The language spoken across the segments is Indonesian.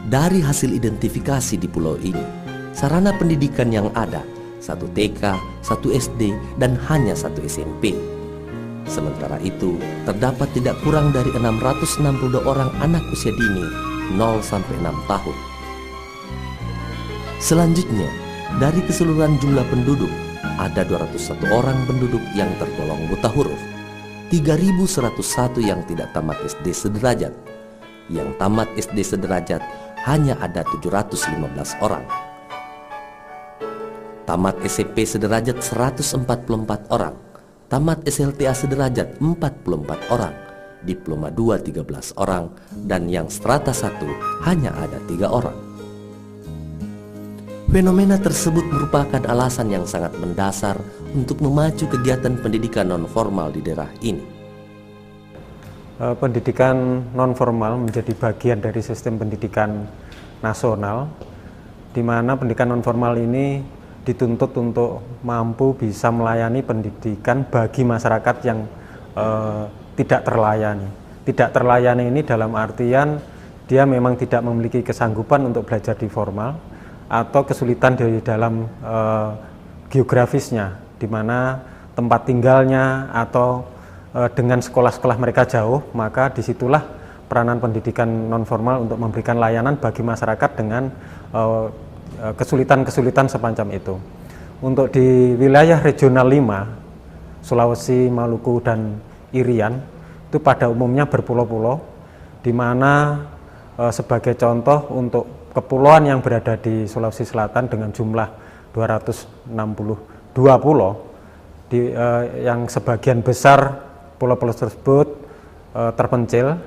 Dari hasil identifikasi di pulau ini, sarana pendidikan yang ada 1 TK, 1 SD, dan hanya 1 SMP. Sementara itu, terdapat tidak kurang dari 662 orang anak usia dini 0 sampai 6 tahun. Selanjutnya, dari keseluruhan jumlah penduduk, ada 201 orang penduduk yang tergolong buta huruf, 3.101 yang tidak tamat SD sederajat. Yang tamat SD sederajat hanya ada 715 orang. Tamat SMP sederajat 144 orang. Tamat SLTA sederajat 44 orang. Diploma 2 13 orang. Dan yang strata 1 hanya ada 3 orang. Fenomena tersebut merupakan alasan yang sangat mendasar untuk memacu kegiatan pendidikan non-formal di daerah ini. Pendidikan non-formal menjadi bagian dari sistem pendidikan nasional, di mana pendidikan non-formal ini dituntut untuk mampu bisa melayani pendidikan bagi masyarakat yang tidak terlayani. Tidak terlayani ini dalam artian dia memang tidak memiliki kesanggupan untuk belajar di formal, atau kesulitan di dalam geografisnya, di mana tempat tinggalnya atau dengan sekolah-sekolah mereka jauh, maka disitulah peranan pendidikan non-formal untuk memberikan layanan bagi masyarakat dengan kesulitan-kesulitan semacam itu. Untuk di wilayah regional 5, Sulawesi, Maluku, dan Irian, itu pada umumnya berpulau-pulau, di mana sebagai contoh untuk kepulauan yang berada di Sulawesi Selatan dengan jumlah 262 pulau, yang sebagian besar pulau-pulau tersebut terpencil,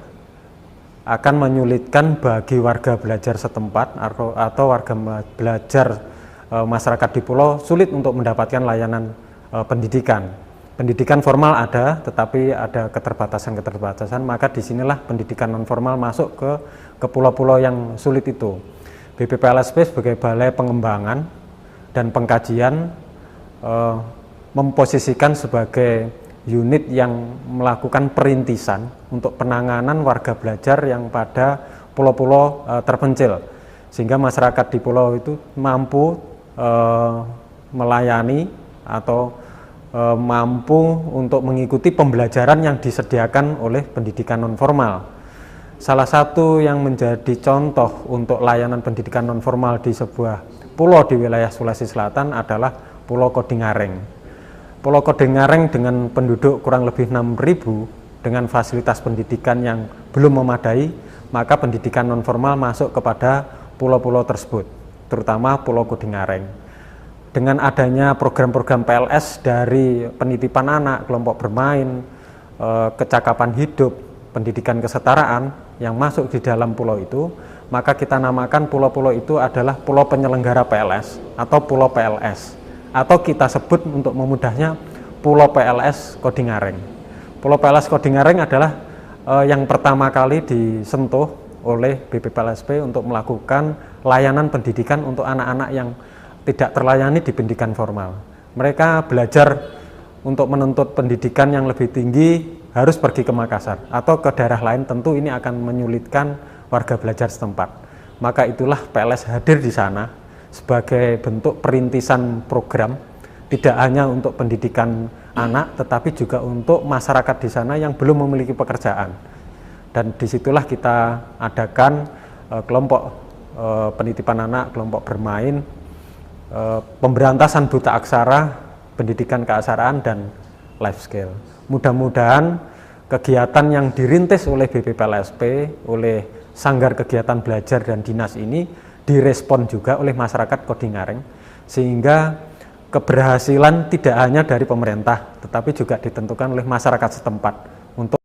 akan menyulitkan bagi warga belajar setempat atau warga belajar masyarakat di pulau sulit untuk mendapatkan layanan pendidikan. Pendidikan formal ada, tetapi ada keterbatasan-keterbatasan, maka disinilah pendidikan non formal masuk ke pulau-pulau yang sulit itu. BPPLSP sebagai balai pengembangan dan pengkajian memposisikan sebagai unit yang melakukan perintisan untuk penanganan warga belajar yang pada pulau-pulau terpencil, sehingga masyarakat di pulau itu mampu melayani atau mampu untuk mengikuti pembelajaran yang disediakan oleh pendidikan non formal. Salah satu yang menjadi contoh untuk layanan pendidikan non formal di sebuah pulau di wilayah Sulawesi Selatan adalah Pulau Kodingareng. Pulau Kodingareng dengan penduduk kurang lebih 6.000 dengan fasilitas pendidikan yang belum memadai, maka pendidikan non formal masuk kepada pulau-pulau tersebut, terutama Pulau Kodingareng. Dengan adanya program-program PLS dari penitipan anak, kelompok bermain, kecakapan hidup, pendidikan kesetaraan yang masuk di dalam pulau itu, maka kita namakan pulau-pulau itu adalah pulau penyelenggara PLS atau pulau PLS, atau kita sebut untuk memudahnya Pulau PLS Kodingareng. Pulau PLS Kodingareng adalah yang pertama kali disentuh oleh BPPLSP untuk melakukan layanan pendidikan untuk anak-anak yang tidak terlayani di pendidikan formal. Mereka belajar untuk menuntut pendidikan yang lebih tinggi harus pergi ke Makassar atau ke daerah lain, tentu ini akan menyulitkan warga belajar setempat. Maka itulah PLS hadir di sana sebagai bentuk perintisan program, tidak hanya untuk pendidikan anak, tetapi juga untuk masyarakat di sana yang belum memiliki pekerjaan. Dan disitulah kita adakan kelompok penitipan anak, kelompok bermain, pemberantasan buta aksara, pendidikan keaksaraan, dan life skill. Mudah-mudahan kegiatan yang dirintis oleh BPPLSP, oleh Sanggar Kegiatan Belajar dan Dinas ini direspon juga oleh masyarakat Kodingareng, sehingga keberhasilan tidak hanya dari pemerintah, tetapi juga ditentukan oleh masyarakat setempat untuk